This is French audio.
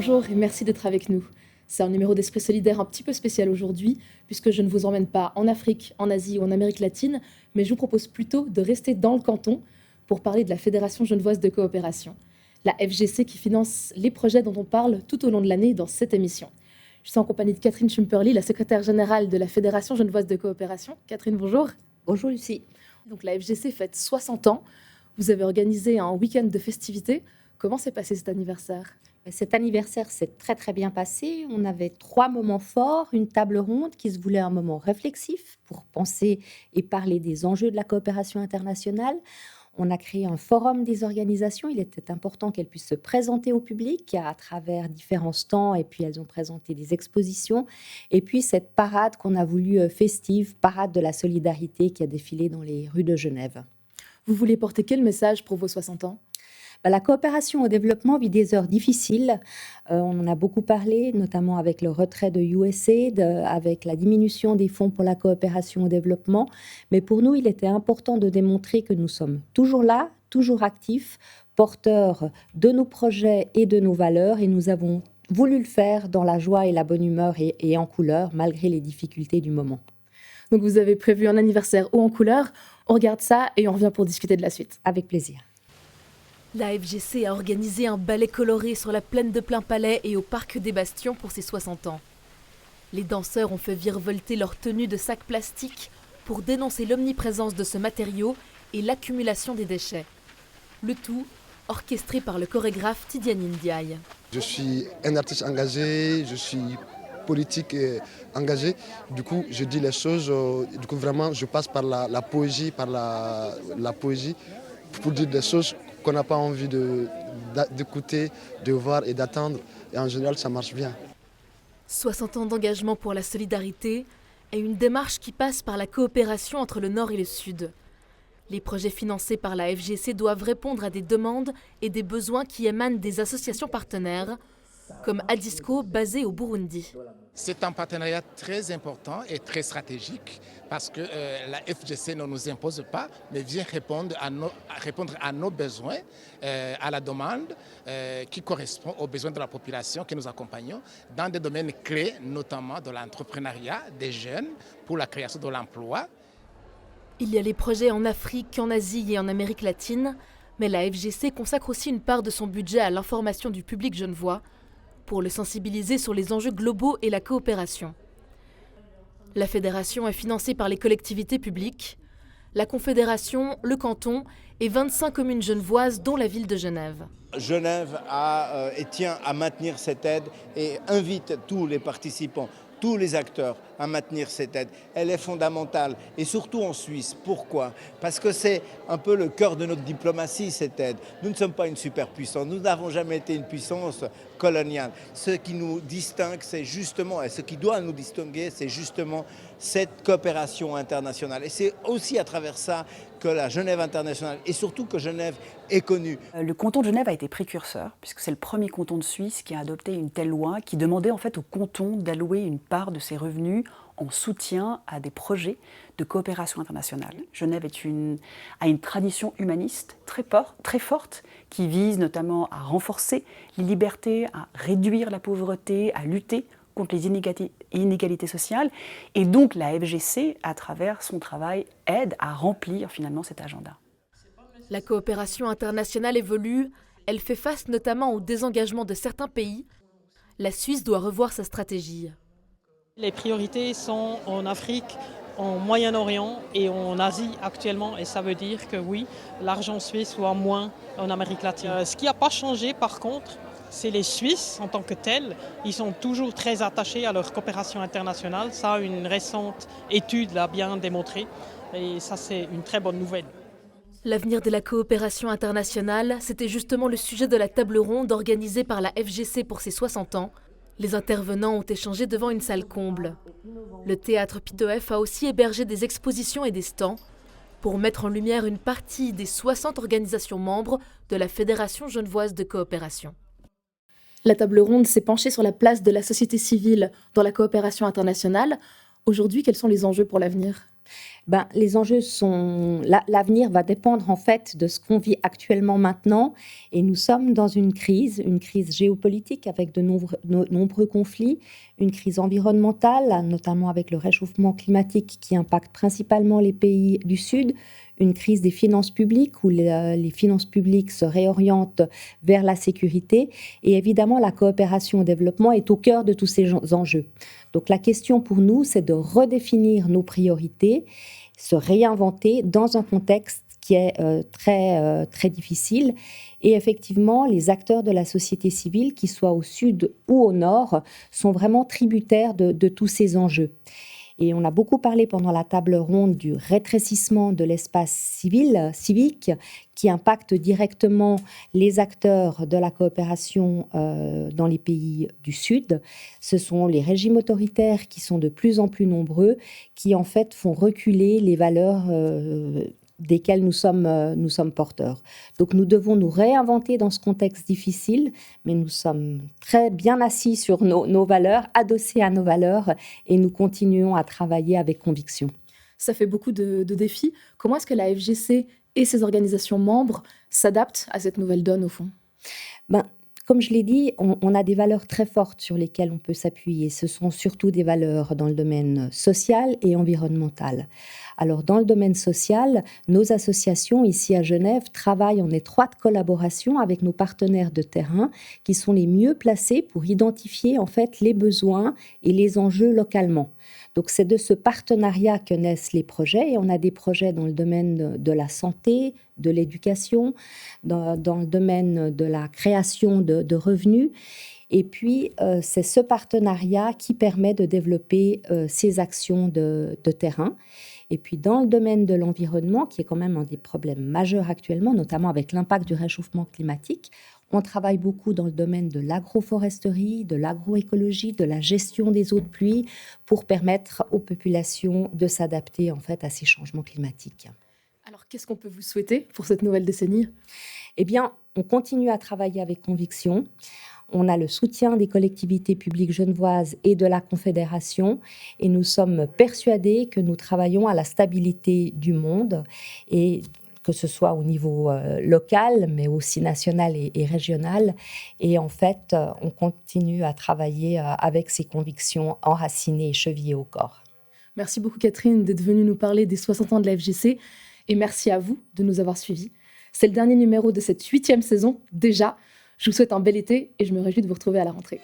Bonjour et merci d'être avec nous. C'est un numéro d'Esprit Solidaire un petit peu spécial aujourd'hui, puisque je ne vous emmène pas en Afrique, en Asie ou en Amérique latine, mais je vous propose plutôt de rester dans le canton pour parler de la Fédération genevoise de coopération, la FGC qui finance les projets dont on parle tout au long de l'année dans cette émission. Je suis en compagnie de Catherine Schumperli, la secrétaire générale de la Fédération genevoise de coopération. Catherine, bonjour. Bonjour Lucie. Donc la FGC fête 60 ans. Vous avez organisé un week-end de festivités. Comment s'est passé cet anniversaire ? Cet anniversaire s'est très très bien passé. On avait 3 moments forts, une table ronde qui se voulait un moment réflexif pour penser et parler des enjeux de la coopération internationale. On a créé un forum des organisations. Il était important qu'elles puissent se présenter au public à travers différents stands et puis elles ont présenté des expositions. Et puis cette parade qu'on a voulu festive, parade de la solidarité qui a défilé dans les rues de Genève. Vous voulez porter quel message pour vos 60 ans ? La coopération au développement vit des heures difficiles. On en a beaucoup parlé, notamment avec le retrait de USAID, avec la diminution des fonds pour la coopération au développement. Mais pour nous, il était important de démontrer que nous sommes toujours là, toujours actifs, porteurs de nos projets et de nos valeurs. Et nous avons voulu le faire dans la joie et la bonne humeur et en couleur, malgré les difficultés du moment. Donc vous avez prévu un anniversaire haut en couleur. On regarde ça et on revient pour discuter de la suite. Avec plaisir. La FGC a organisé un ballet coloré sur la plaine de Plainpalais et au parc des Bastions pour ses 60 ans. Les danseurs ont fait virevolter leurs tenues de sacs plastiques pour dénoncer l'omniprésence de ce matériau et l'accumulation des déchets. Le tout orchestré par le chorégraphe Tidiane Ndiaye. Je suis un artiste engagé, je suis politique engagé. Du coup, je dis les choses, vraiment, je passe par la poésie, la poésie pour dire des choses qu'on n'a pas envie d'écouter, de voir et d'attendre. Et en général, ça marche bien. 60 ans d'engagement pour la solidarité et une démarche qui passe par la coopération entre le Nord et le Sud. Les projets financés par la FGC doivent répondre à des demandes et des besoins qui émanent des associations partenaires, comme Adisco, basé au Burundi. C'est un partenariat très important et très stratégique parce que la FGC ne nous impose pas, mais vient répondre à nos besoins, à la demande qui correspond aux besoins de la population que nous accompagnons dans des domaines clés, notamment de l'entrepreneuriat des jeunes pour la création de l'emploi. Il y a les projets en Afrique, en Asie et en Amérique latine, mais la FGC consacre aussi une part de son budget à l'information du public genevois, pour le sensibiliser sur les enjeux globaux et la coopération. La fédération est financée par les collectivités publiques, la confédération, le canton et 25 communes genevoises, dont la ville de Genève. Genève tient à maintenir cette aide et invite tous les participants, tous les acteurs à maintenir cette aide. Elle est fondamentale et surtout en Suisse. Pourquoi ? Parce que c'est un peu le cœur de notre diplomatie, cette aide. Nous ne sommes pas une superpuissance, nous n'avons jamais été une puissance coloniale. Ce qui nous distingue, c'est justement, et ce qui doit nous distinguer, c'est justement cette coopération internationale. Et c'est aussi à travers ça que la Genève internationale et surtout que Genève est connue. Le canton de Genève a été précurseur puisque c'est le premier canton de Suisse qui a adopté une telle loi qui demandait en fait au canton d'allouer une part de ses revenus en soutien à des projets de coopération internationale. Genève a une tradition humaniste très forte qui vise notamment à renforcer les libertés, à réduire la pauvreté, à lutter contre les inégalités sociales. Et donc la FGC, à travers son travail, aide à remplir finalement cet agenda. La coopération internationale évolue. Elle fait face notamment au désengagement de certains pays. La Suisse doit revoir sa stratégie. Les priorités sont en Afrique, en Moyen-Orient et en Asie actuellement. Et ça veut dire que oui, l'argent suisse va moins en Amérique latine. Ce qui n'a pas changé par contre, c'est les Suisses en tant que tels. Ils sont toujours très attachés à leur coopération internationale. Ça, une récente étude l'a bien démontré. Et ça, c'est une très bonne nouvelle. L'avenir de la coopération internationale, c'était justement le sujet de la table ronde organisée par la FGC pour ses 60 ans. Les intervenants ont échangé devant une salle comble. Le théâtre Pitoef a aussi hébergé des expositions et des stands pour mettre en lumière une partie des 60 organisations membres de la Fédération genevoise de coopération. La table ronde s'est penchée sur la place de la société civile dans la coopération internationale. Aujourd'hui, quels sont les enjeux pour l'avenir ? Les enjeux sont... L'avenir va dépendre en fait de ce qu'on vit actuellement maintenant. Et nous sommes dans une crise géopolitique avec de nombreux conflits, une crise environnementale, notamment avec le réchauffement climatique qui impacte principalement les pays du Sud, une crise des finances publiques où les finances publiques se réorientent vers la sécurité. Et évidemment, la coopération au développement est au cœur de tous ces enjeux. Donc la question pour nous, c'est de redéfinir nos priorités, se réinventer dans un contexte qui est très difficile. Et effectivement, les acteurs de la société civile, qu'ils soient au sud ou au nord, sont vraiment tributaires de tous ces enjeux. Et on a beaucoup parlé pendant la table ronde du rétrécissement de l'espace civique, qui impacte directement les acteurs de la coopération dans les pays du Sud. Ce sont les régimes autoritaires qui sont de plus en plus nombreux, qui en fait font reculer les valeurs desquelles nous sommes porteurs. Donc nous devons nous réinventer dans ce contexte difficile, mais nous sommes très bien assis sur nos valeurs, adossés à nos valeurs, et nous continuons à travailler avec conviction. Ça fait beaucoup de défis. Comment est-ce que la FGC et ses organisations membres s'adaptent à cette nouvelle donne au fond ? Comme je l'ai dit, on a des valeurs très fortes sur lesquelles on peut s'appuyer. Ce sont surtout des valeurs dans le domaine social et environnemental. Alors, dans le domaine social, nos associations ici à Genève travaillent en étroite collaboration avec nos partenaires de terrain qui sont les mieux placés pour identifier en fait les besoins et les enjeux localement. Donc, c'est de ce partenariat que naissent les projets. Et on a des projets dans le domaine de la santé, de l'éducation, dans le domaine de la création de revenus. Et puis, c'est ce partenariat qui permet de développer ces actions de terrain. Et puis, dans le domaine de l'environnement, qui est quand même un des problèmes majeurs actuellement, notamment avec l'impact du réchauffement climatique, on travaille beaucoup dans le domaine de l'agroforesterie, de l'agroécologie, de la gestion des eaux de pluie pour permettre aux populations de s'adapter en fait à ces changements climatiques. Alors, qu'est-ce qu'on peut vous souhaiter pour cette nouvelle décennie ? Eh bien, on continue à travailler avec conviction. On a le soutien des collectivités publiques genevoises et de la Confédération et nous sommes persuadés que nous travaillons à la stabilité du monde et que ce soit au niveau local, mais aussi national et régional. Et en fait, on continue à travailler avec ces convictions enracinées et chevillées au corps. Merci beaucoup Catherine d'être venue nous parler des 60 ans de la FGC et merci à vous de nous avoir suivis. C'est le dernier numéro de cette 8e saison déjà. Je vous souhaite un bel été et je me réjouis de vous retrouver à la rentrée.